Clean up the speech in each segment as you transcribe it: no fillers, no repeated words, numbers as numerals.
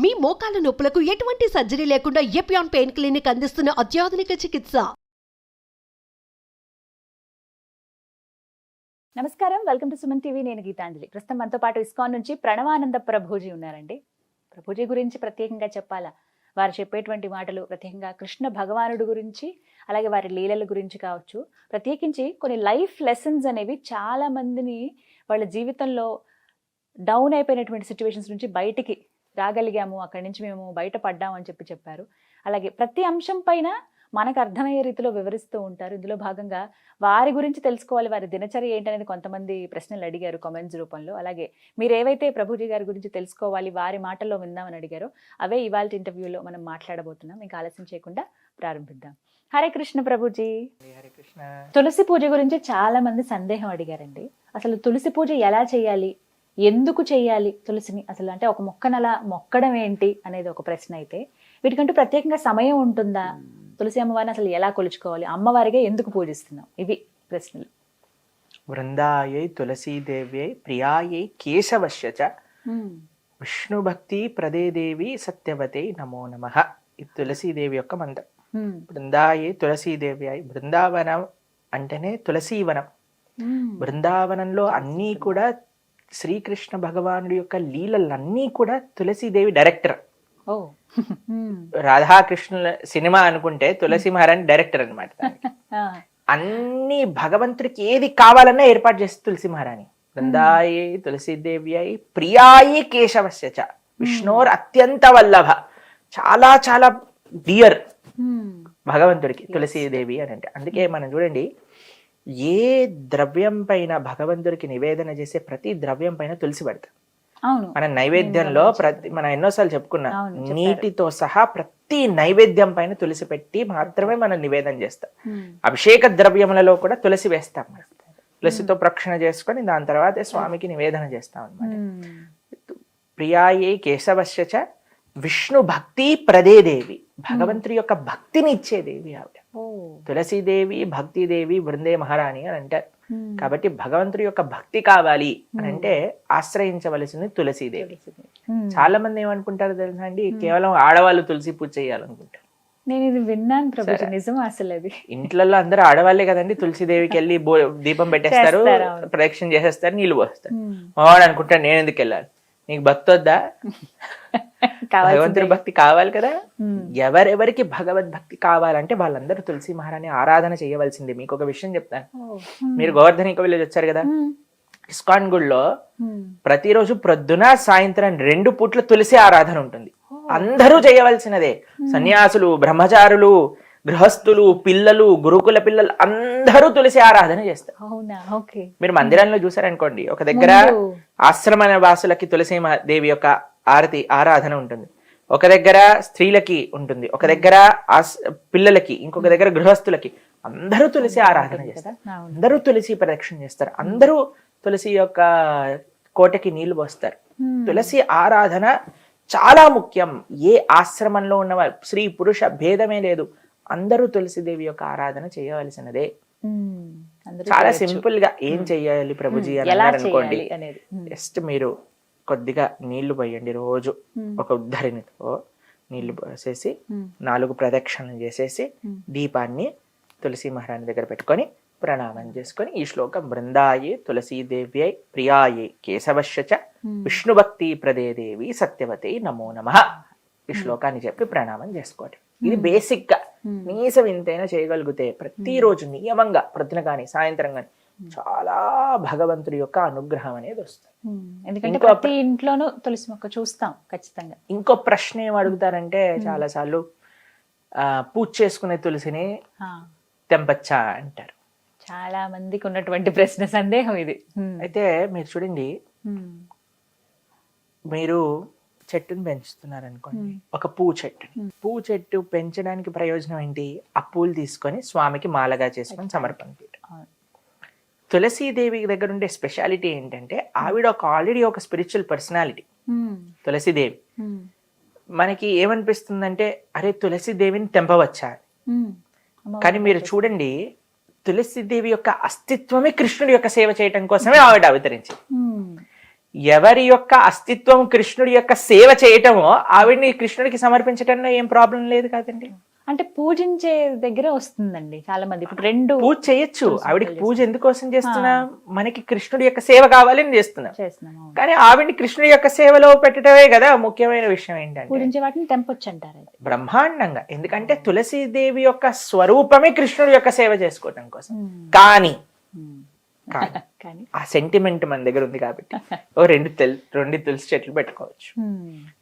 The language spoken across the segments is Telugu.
మీ మోకాల నొప్పులకు ఎటువంటి సర్జరీ లేకుండా ఎపియాన్ పెయిన్ క్లినిక్ అందిస్తున్న అత్యాధునిక చికిత్స. నమస్కారం, వెల్కమ్ టు సుమన్ టీవీ. నేను గీతాంజలి. ప్రస్తుతం మనతో పాటు ఇస్కాన్ నుంచి ప్రణవానంద ప్రభుజీ ఉన్నారండి. ప్రభుజీ గురించి ప్రత్యేకంగా చెప్పాలా, వారు చెప్పేటువంటి మాటలు ప్రత్యేకంగా కృష్ణ భగవానుడు గురించి, అలాగే వారి లీలల గురించి కావచ్చు, ప్రత్యేకించి కొన్ని లైఫ్ లెసన్స్ అనేవి చాలా మందిని వాళ్ళ జీవితంలో డౌన్ అయిపోయినటువంటి సిచ్యువేషన్స్ నుంచి బయటికి రాగలిగాము, అక్కడి నుంచి మేము బయటపడ్డాము అని చెప్పారు. అలాగే ప్రతి అంశం పైన మనకు అర్థమయ్యే రీతిలో వివరిస్తూ ఉంటారు. ఇందులో భాగంగా వారి గురించి తెలుసుకోవాలి, వారి దినచర్య ఏంటనేది కొంతమంది ప్రశ్నలు అడిగారు కామెంట్స్ రూపంలో. అలాగే మీరు ఏవైతే ప్రభుజీ గారి గురించి తెలుసుకోవాలి, వారి మాటల్లో విందామని అడిగారో అవే ఇవాళ ఇంటర్వ్యూలో మనం మాట్లాడబోతున్నాం. ఇంకా ఆలస్యం చేయకుండా ప్రారంభిద్దాం. హరే కృష్ణ ప్రభుజీ. హరే కృష్ణ. తులసి పూజ గురించి చాలా మంది సందేహం అడిగారండి. అసలు తులసి పూజ ఎలా చేయాలి, ఎందుకు చేయాలి తులసిని, అసలు అంటే ఒక మొక్కనలా మొక్కడం ఏంటి అనేది ఒక ప్రశ్న అయితే, వీటికంటూ ప్రత్యేకంగా సమయం ఉంటుందా, తులసి అమ్మవారిని అసలు ఎలా కొలుచుకోవాలి, అమ్మవారిగా ఎందుకు పూజిస్తున్నాం, ఇవి ప్రశ్నలు. వృందాయై తులసీదేవ్యై ప్రియాయై కేశవశ్యచ విష్ణు భక్తి ప్రదే దేవి సత్యవతే నమో నమః. ఇది తులసీదేవి యొక్క మంత్రం. బృందాయై తులసీదేవ్యై, బృందావనం అంటేనే తులసీవనం. బృందావనంలో అన్నీ కూడా శ్రీకృష్ణ భగవానుడి యొక్క లీలలన్నీ కూడా తులసీదేవి డైరెక్టర్. రాధాకృష్ణుల సినిమా అనుకుంటే తులసి మహారాణి డైరెక్టర్ అనమాట. అన్ని భగవంతుడికి ఏది కావాలన్నా ఏర్పాటు చేస్తే తులసి మహారాణి. బృందాయే తులసీదేవి అయి ప్రియాయే కేశవస్యచ విష్ణోర్ అత్యంత వల్లభ, చాలా చాలా డియర్ భగవంతుడికి తులసీదేవి అని అంటే. అందుకే మనం చూడండి, ఏ ద్రవ్యం పైన భగవంతుడికి నివేదన చేసే ప్రతి ద్రవ్యం పైన తులసి పెడతాం. మన నైవేద్యంలో మనం ఎన్నోసార్లు చెప్పుకున్నాం, నీటితో సహా ప్రతి నైవేద్యం పైన తులసి పెట్టి మాత్రమే మనం నివేదన చేస్తాం. అభిషేక ద్రవ్యములలో కూడా తులసి వేస్తాం. తులసితో ప్రక్షణ చేసుకొని దాని తర్వాత స్వామికి నివేదన చేస్తాం అనమాట. ప్రియాయే కేశవశ్యచ విష్ణు భక్తి ప్రదే దేవి, భగవంతుడి యొక్క భక్తిని ఇచ్చే దేవి ఆవిడ. తులసీదేవి భక్తిదేవి బృందే మహారాణి అని అంటారు. కాబట్టి భగవంతుడి యొక్క భక్తి కావాలి అని అంటే ఆశ్రయించవలసింది తులసీదేవి. చాలా మంది ఏమనుకుంటారు తెలుసా అండి, కేవలం ఆడవాళ్ళు తులసి పూజ చేయాలనుకుంటారు. నేను ఇది విన్నాను ప్రభుజీ, నిజం అసలు అది. ఇంట్లలో అందరూ ఆడవాళ్లే కదండి, తులసీదేవికి వెళ్ళి దీపం పెట్టేస్తారు, ప్రదక్షిణ చేసేస్తారు, నీళ్లు పోస్తారు. మావాడు అనుకుంటారు నేను ఎందుకు వెళ్ళాలి, నీకు భక్తి వద్దా, భగవంతుడి భక్తి కావాలి కదా. ఎవరెవరికి భగవద్భక్తి కావాలంటే వాళ్ళందరూ తులసి మహారాణి ఆరాధన చేయవలసిందే. మీకు ఒక విషయం చెప్తాను, మీరు గోవర్ధనిక విలేజ్ వచ్చారు కదా, ఇస్కాన్ గుడిలో ప్రతిరోజు ప్రొద్దున సాయంత్రం 2 పూట్ల తులసి ఆరాధన ఉంటుంది. అందరూ చేయవలసినదే. సన్యాసులు, బ్రహ్మచారులు, గృహస్థులు, పిల్లలు, గురుకుల పిల్లలు అందరూ తులసి ఆరాధన చేస్తారు. మీరు మందిరంలో చూసారనుకోండి, ఒక దగ్గర ఆశ్రమ వాసులకి తులసి దేవి యొక్క ఆరాధన ఉంటుంది, ఒక దగ్గర స్త్రీలకి ఉంటుంది, ఒక దగ్గర పిల్లలకి, ఇంకొక దగ్గర గృహస్థులకి. అందరూ తులసి ఆరాధన చేస్తారు, అందరూ తులసి ప్రదక్షిణ చేస్తారు, అందరూ తులసి యొక్క కోటకి నీళ్లు పోస్తారు. తులసి ఆరాధన చాలా ముఖ్యం. ఏ ఆశ్రమంలో ఉన్న స్త్రీ పురుష భేదమే లేదు, అందరూ తులసిదేవి యొక్క ఆరాధన చేయవలసినదే. చాలా సింపుల్ గా ఏం చెయ్యాలి ప్రభుజీ అని అనుకోండి, జస్ట్ మీరు కొద్దిగా నీళ్లు పోయండి. రోజు ఒక ఉద్ధరినితో నీళ్లు పోసేసి 4 ప్రదక్షిణలు చేసేసి దీపాన్ని తులసి మహారాణి దగ్గర పెట్టుకొని ప్రణామం చేసుకొని ఈ శ్లోకం, బృందాయే తులసీదేవ్యై ప్రియాయే కేశవశ్యచ విష్ణు భక్తి ప్రదే దేవి సత్యవతే నమో నమః, ఈ శ్లోకాన్ని చెప్పి ప్రణామం చేసుకోండి. ఇది బేసిక్ గా కనీసం ఇంతైనా చేయగలిగితే ప్రతిరోజు నియమంగా ప్రొద్దున కానీ సాయంత్రం కానీ చాలా భగవంతుడి యొక్క అనుగ్రహం అనేది వస్తుంది. ఎందుకంటే ప్రతి ఇంట్లోనూ తులసి మొక్క చూస్తాం ఖచ్చితంగా. ఇంకో ప్రశ్న ఏం అడుగుతారంటే, చాలా సార్లు పూజ చేసుకునే తులసిని తెంపచ్చా అంటారు. చాలా మందికి ఉన్నటువంటి ప్రశ్న, సందేహం ఇది. అయితే మీరు చూడండి, మీరు చెట్టును పెంచుతున్నారు అనుకోండి, ఒక పువ్వు చెట్టు పెంచడానికి ప్రయోజనం ఏంటి, ఆ పూలు తీసుకొని స్వామికి మాలగా చేసుకొని సమర్పణ చేయడం. తులసీదేవి దగ్గర ఉండే స్పెషాలిటీ ఏంటంటే, ఆవిడ ఆల్రెడీ ఒక స్పిరిచువల్ పర్సనాలిటీ తులసీదేవి. మనకి ఏమనిపిస్తుందంటే, అరే తులసీదేవిని తెంపవచ్చా, కానీ మీరు చూడండి, తులసీదేవి యొక్క అస్తిత్వమే కృష్ణుడి యొక్క సేవ చేయటం కోసమే ఆవిడ అవతరించింది. ఎవరి యొక్క అస్తిత్వం కృష్ణుడి యొక్క సేవ చేయటమో ఆవిడ్ని కృష్ణుడికి సమర్పించటంలో ఏం ప్రాబ్లం లేదు కదండి. అంటే పూజించే దగ్గర వస్తుందండి చాలా మంది. ఇప్పుడు రెండు పూజ చేయొచ్చు, ఆవిడికి పూజ ఎందుకోసం చేస్తున్నాం, మనకి కృష్ణుడి యొక్క సేవ కావాలని చేస్తున్నాం. చేస్తున్నాం. కానీ ఆవిడ్ని కృష్ణుడి యొక్క సేవలో పెట్టడమే కదా ముఖ్యమైన విషయం. ఏంటంటే పూజించే వాటిని తెంపొచ్చు అంటారు బ్రహ్మాండంగా. ఎందుకంటే తులసీదేవి యొక్క స్వరూపమే కృష్ణుడి యొక్క సేవ చేసుకోవటం కోసం. కానీ కానీ ఆ సెంటిమెంట్ మన దగ్గర ఉంది కాబట్టి ఓ రెండు తులసి చెట్లు పెట్టుకోవచ్చు.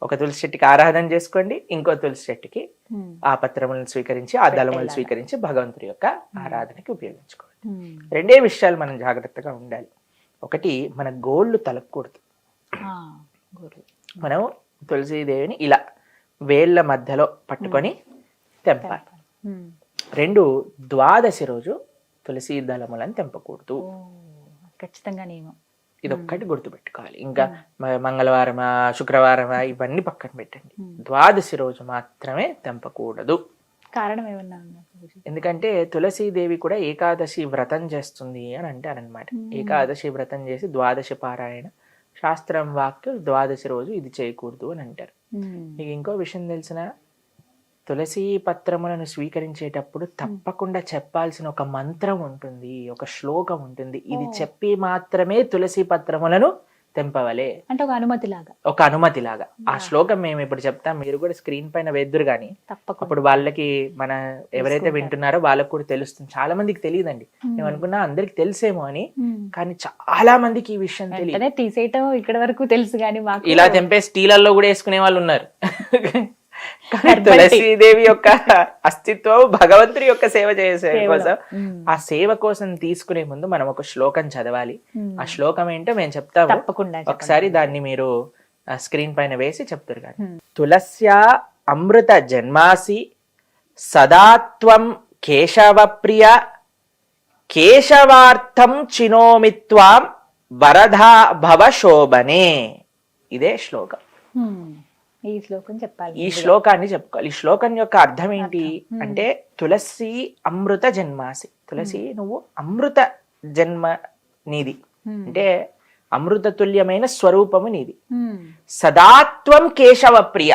ఒక తులసి చెట్టుకి ఆరాధన చేసుకోండి, ఇంకో తులసి చెట్టుకి ఆ పత్రములను స్వీకరించి ఆ దళములను స్వీకరించి భగవంతుడి యొక్క ఆరాధనకి ఉపయోగించుకోండి. రెండే విషయాలు మనం జాగ్రత్తగా ఉండాలి. ఒకటి, మన గోళ్ళు తలకూడదు. మనం తులసీదేవిని ఇలా వేళ్ల మధ్యలో పట్టుకొని తెంపాలి. రెండు, ద్వాదశి రోజు తులసి దళములను తెంపకూడదు. ఖచ్చితంగా నియమం. ఇదొక్కటి గుర్తుపెట్టుకోవాలి. ఇంకా మంగళవారమా శుక్రవారమా ఇవన్నీ పక్కన పెట్టండి. ద్వాదశి రోజు మాత్రమే తెంపకూడదు. కారణం ఏమన్నా? ఎందుకంటే తులసీదేవి కూడా ఏకాదశి వ్రతం చేస్తుంది అని అంటారనమాట. ఏకాదశి వ్రతం చేసి ద్వాదశి పారాయణ, శాస్త్రం వాక్యం ద్వాదశి రోజు ఇది చేయకూడదు అని అంటారు. మీకు ఇంకో విషయం తెలిసిన, తులసి పత్రములను స్వీకరించేటప్పుడు తప్పకుండా చెప్పాల్సిన ఒక మంత్రం ఉంటుంది, ఒక శ్లోకం ఉంటుంది. ఇది చెప్పి మాత్రమే తులసి పత్రములను తెంపవలే. అంటే ఒక అనుమతి లాగా. ఒక అనుమతి లాగా. ఆ శ్లోకం మేము ఇప్పుడు చెప్తాం, మీరు కూడా స్క్రీన్ పైన వేద్దురు కానీ అప్పుడు వాళ్ళకి మన ఎవరైతే వింటున్నారో వాళ్ళకి కూడా తెలుస్తుంది. చాలా మందికి తెలియదండి. మేము అనుకున్నా అందరికి తెలిసేమో అని, కానీ చాలా మందికి ఈ విషయం తెలియదు. తీసేయటం ఇక్కడ వరకు తెలుసు కానీ ఇలా తెంపే స్టీలల్లో కూడా వేసుకునే వాళ్ళు ఉన్నారు. తులసీదేవి యొక్క అస్తిత్వం భగవంతుడి యొక్క సేవ చేసే కోసం, ఆ సేవ కోసం తీసుకునే ముందు మనం ఒక శ్లోకం చదవాలి. ఆ శ్లోకం ఏంటో మేము చెప్తాము, ఒకసారి దాన్ని మీరు స్క్రీన్ పైన వేసి చెప్తారు. కానీ తులస్యా అమృత జన్మాసి సదాత్వం కేశవ ప్రియ కేశవార్థం చినోమిత్వాం వరదా భవ శోభనే. ఇదే శ్లోకం. ఈ శ్లోకం చెప్పాలి. ఈ శ్లోకాన్ని చెప్పుకోవాలి. ఈ శ్లోకం యొక్క అర్థం ఏంటి అంటే, తులసి అమృత జన్మాసి, తులసి నువ్వు అమృత జన్మ నీది, అంటే అమృత తుల్యమైన స్వరూపము నీది. సదాత్వం కేశవ ప్రియ,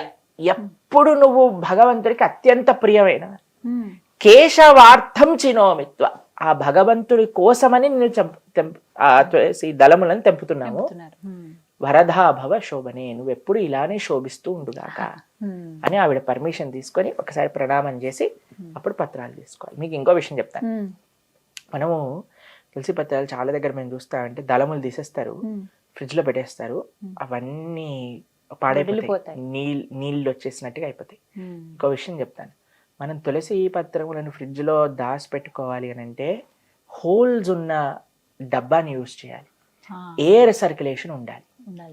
ఎప్పుడు నువ్వు భగవంతుడికి అత్యంత ప్రియమైన. కేశవార్థం చినోమిత్వ, ఆ భగవంతుడి కోసమని నేను తులసి దళములను తెంపుతున్నాము. వరదాభవ శోభనే, నువ్వు ఎప్పుడు ఇలానే శోభిస్తూ ఉండుగాక అని ఆవిడ పర్మిషన్ తీసుకొని ఒకసారి ప్రణామం చేసి అప్పుడు పత్రాలు తీసుకోవాలి. మీకు ఇంకో విషయం చెప్తాను. మనము తులసి పత్రాలు చాలా దగ్గర మేము చూస్తామంటే దళములు తీసేస్తారు, ఫ్రిడ్జ్ లో పెట్టేస్తారు, అవన్నీ పాడైపోతాయి, నీళ్ళు వచ్చేసినట్టుగా అయిపోతాయి. ఇంకో విషయం చెప్తాను, మనం తులసి పత్రములను ఫ్రిడ్జ్ లో దాచి పెట్టుకోవాలి అని అంటే హోల్స్ ఉన్న డబ్బాని యూజ్ చేయాలి. ఎయిర్ సర్క్యులేషన్ ఉండాలి,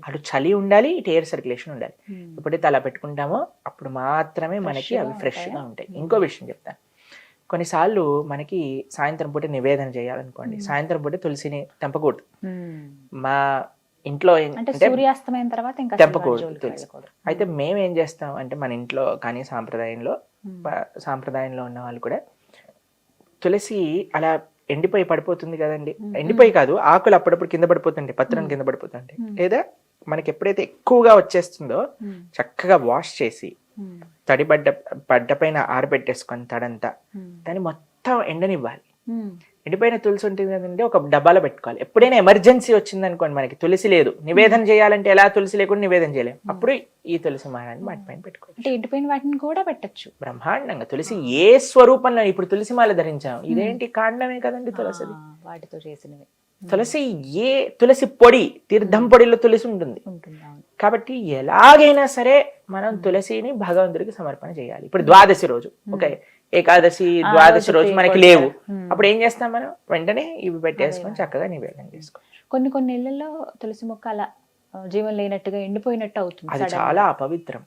అటు చలి ఉండాలి, ఇటు ఎయిర్ సర్క్యులేషన్ ఉండాలి. ఎప్పుడైతే అలా పెట్టుకుంటామో అప్పుడు మాత్రమే మనకి అవి ఫ్రెష్ గా ఉంటాయి. ఇంకో విషయం చెప్తాను, కొన్నిసార్లు మనకి సాయంత్రం పూట నివేదన చేయాలనుకోండి, సాయంత్రం పూట తులసిని తెంపకూడదు. మా ఇంట్లో సూర్యాస్తమైన తర్వాత తెంపకూడదు తులసి. అయితే మేము ఏం చేస్తాం అంటే, మన ఇంట్లో కానీ సాంప్రదాయంలో ఉన్న వాళ్ళు కూడా తులసి అలా ఎండిపోయి పడిపోతుంది కదండి, ఎండిపోయి కాదు, ఆకులు అప్పుడప్పుడు కింద పడిపోతుంటాయి, పత్రం కింద పడిపోతుంటాయి. లేదా మనకి ఎప్పుడైతే ఎక్కువగా వచ్చేస్తుందో చక్కగా వాష్ చేసి పడ్డ పైన ఆరబెట్టేసుకొని తడంతా దాన్ని మొత్తం ఎండనివ్వాలి. ఎండిపోయిన తులసి ఉంటుంది కదండి, ఒక డబ్బాలో పెట్టుకోవాలి. ఎప్పుడైనా ఎమర్జెన్సీ వచ్చింది అనుకోండి, మనకి తులసి లేదు, నివేదన చేయాలంటే ఎలా తులసి లేకుండా నివేదన చేయలేము, అప్పుడు ఈ తులసి మాలని వాటి పైన పెట్టుకోవచ్చు. ఎండిపోయిన వాటిని కూడా పెట్టచ్చు బ్రహ్మాండంగా. తులసి ఏ స్వరూపంలో, ఇప్పుడు తులసి మాల ధరించాం, ఇదేంటి కాండమే కదండి తులసిది, వాటితో చేసినవి. తులసి తులసి పొడి, తీర్థం పొడిలో తులసి ఉంటుంది కాబట్టి ఎలాగైనా సరే మనం తులసిని భగవంతుడికి సమర్పణ చేయాలి. ఇప్పుడు ద్వాదశి రోజు, ఓకే, ఏకాదశి ద్వాదశి రోజు మనకి లేవు, అప్పుడు ఏం చేస్తాం మనం, వెంటనే ఇవి పెట్టేసుకొని చక్కగా నివేదన చేసుకోవచ్చు. కొన్ని ఇళ్లలో తులసి మొక్క అలా జీవం లేనట్టుగా ఎండిపోయినట్టు అవుతుంది. అది చాలా అపవిత్రం.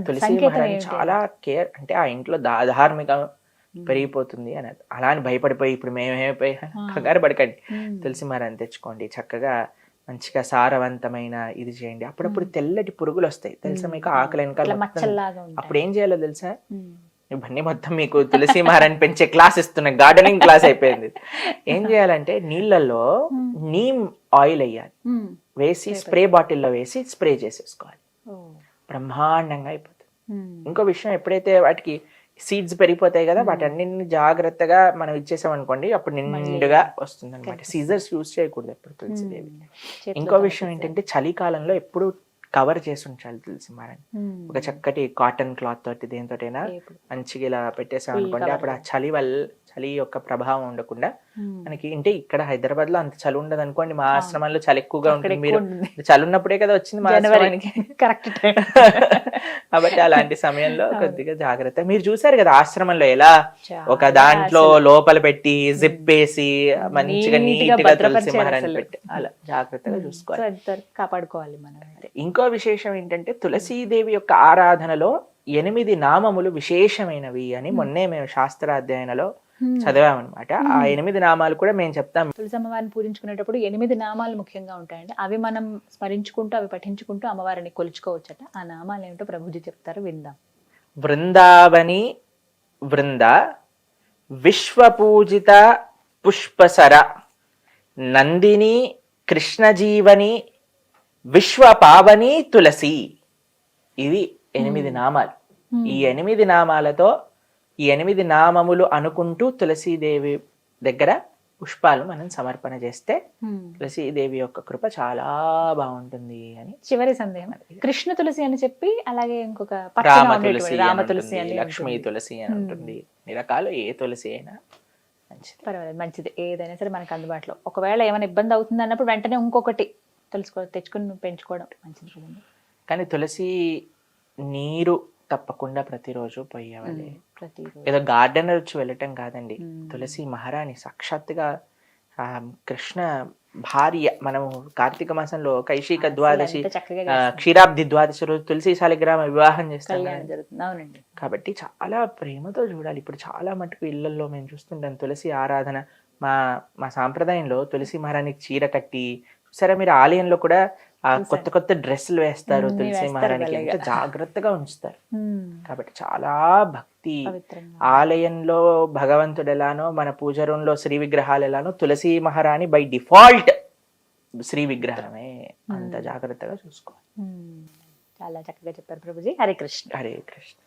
తులసి చాలా కేర్, అంటే ఆ ఇంట్లో ధార్మిక పెరిగిపోతుంది అని. అలా అని భయపడిపోయి ఇప్పుడు మేమేమైపోయి కంగారు పడకండి, తులసి మరాన్ని తెచ్చుకోండి, చక్కగా మంచిగా సారవంతమైన ఇది చేయండి. అప్పుడప్పుడు తెల్లటి పురుగులు వస్తాయి తెలుసా మీకు, ఆకలి వెనకాల. అప్పుడు ఏం చేయాలో తెలుసా, ఇవన్నీ మొత్తం మీకు తులసి మహారాన్ని పెంచే క్లాస్ ఇస్తున్నా, గార్డెనింగ్ క్లాస్ అయిపోయింది. ఏం చేయాలంటే నీళ్ళల్లో నీమ్ ఆయిల్ వేయాలి, వేసి స్ప్రే బాటిల్లో వేసి స్ప్రే చేసేసుకోవాలి, బ్రహ్మాండంగా అయిపోతుంది. ఇంకో విషయం, ఎప్పుడైతే వాటికి సీడ్స్ పెరిగిపోతాయి కదా, వాటన్నిటిని జాగ్రత్తగా మనం ఇచ్చేసాం అనుకోండి, అప్పుడు నిండుగా వస్తుంది అనమాట. సీజర్స్ యూజ్ చేయకూడదు ఎప్పుడు తులసిదేవి. ఇంకో విషయం ఏంటంటే, చలికాలంలో ఎప్పుడు కవర్ చేసి ఉంచాలి తులసి మారని. ఒక చక్కటి కాటన్ క్లాత్ తోటి దేనితోటైనా మంచిగా ఇలా పెట్టేసాం అనుకోండి, అప్పుడు ఆ చలి యొక్క ప్రభావం ఉండకుండా మనకి. అంటే ఇక్కడ హైదరాబాద్ లో అంత చలి ఉండదు అనుకోండి, మా ఆశ్రమంలో చలి ఎక్కువగా ఉంటుంది. మీరు చలి ఉన్నప్పుడే కదా వచ్చింది మా ఆశ్రమానికి, కరెక్ట్. కాబట్టి అలాంటి సమయంలో కొద్దిగా జాగ్రత్త. మీరు చూసారు కదా ఆశ్రమంలో ఎలా ఒక దాంట్లో లోపల పెట్టి జిప్ వేసి మంచిగా నీట్గా తులసి మహారాన్ని పెట్టి అలా జాగ్రత్తగా చూసుకోవాలి, కాపాడుకోవాలి మనం. ఇంకో విశేషం ఏంటంటే, తులసీదేవి యొక్క ఆరాధనలో 8 నామములు విశేషమైనవి అని మొన్నే మేము శాస్త్రాధ్యయనలో చదివామన్నమాట. ఆ 8 నామాలు కూడా మేము చెప్తాం. తులసి అమ్మవారిని పూజించుకునేటప్పుడు 8 నామాలు ముఖ్యంగా ఉంటాయండి. అవి మనం స్మరించుకుంటూ అవి పఠించుకుంటూ అమ్మవారిని కొలుచుకోవచ్చట. ఆ నామాలు ఏమిటో ప్రభుజీ చెప్తారు, విందాం. బృందావని బృంద, విశ్వపూజిత పుష్పసర, నందిని కృష్ణజీవని, విశ్వపావని తులసి. ఇవి 8 నామాలు. ఈ 8 నామాలతో ఈ 8 నామములు అనుకుంటూ తులసీదేవి దగ్గర పుష్పాలు మనం సమర్పణ చేస్తే తులసీదేవి యొక్క కృప చాలా బాగుంటుంది అని. చివరి సందేహం, కృష్ణ తులసి అని చెప్పి అలాగే ఇంకొక రామ తులసి అని, లక్ష్మీ తులసి అని ఉంటుంది. అన్ని రకాలు ఏ తులసి అయినా మంచిది, పర్వాలేదు, మంచిది. ఏదైనా సరే మనకు అందుబాటులో. ఒకవేళ ఏమైనా ఇబ్బంది అవుతుంది అన్నప్పుడు వెంటనే ఇంకొకటి తెచ్చుకుని పెంచుకోవడం మంచిది. కానీ తులసి నీరు తప్పకుండా ప్రతిరోజు పోయేవాలి. ఏదో గార్డెనర్ వచ్చి వెళ్ళటం కాదండి. తులసి మహారాణి సాక్షాత్తుగా కృష్ణ భార్య. మనము కార్తీక మాసంలో కైశిక ద్వాదశి, క్షీరాబ్ది ద్వాదశి రోజు తులసి శాలిగ్రామ వివాహం చేస్తాం. కాబట్టి చాలా ప్రేమతో చూడాలి. ఇప్పుడు చాలా మటుకు ఇళ్లలో మేము చూస్తుంటాం తులసి ఆరాధన. మా సాంప్రదాయంలో తులసి మహారాణికి చీర కట్టి, సరే మీరు ఆలయంలో కూడా కొత్త కొత్త డ్రెస్సులు వేస్తారు తులసి మహారాణికి, ఎంత జాగ్రత్తగా ఉంచుతారు. కాబట్టి చాలా భక్తి. ఆలయంలో భగవంతుడు ఎలానో, మన పూజ రూంలో శ్రీ విగ్రహాలు ఎలానో, తులసి మహారాణి బై డిఫాల్ట్ శ్రీ విగ్రహమే. అంత జాగ్రత్తగా చూసుకోవాలి. చాలా చక్కగా చెప్పారు ప్రభుజీ. హరే కృష్ణ. హరే కృష్ణ.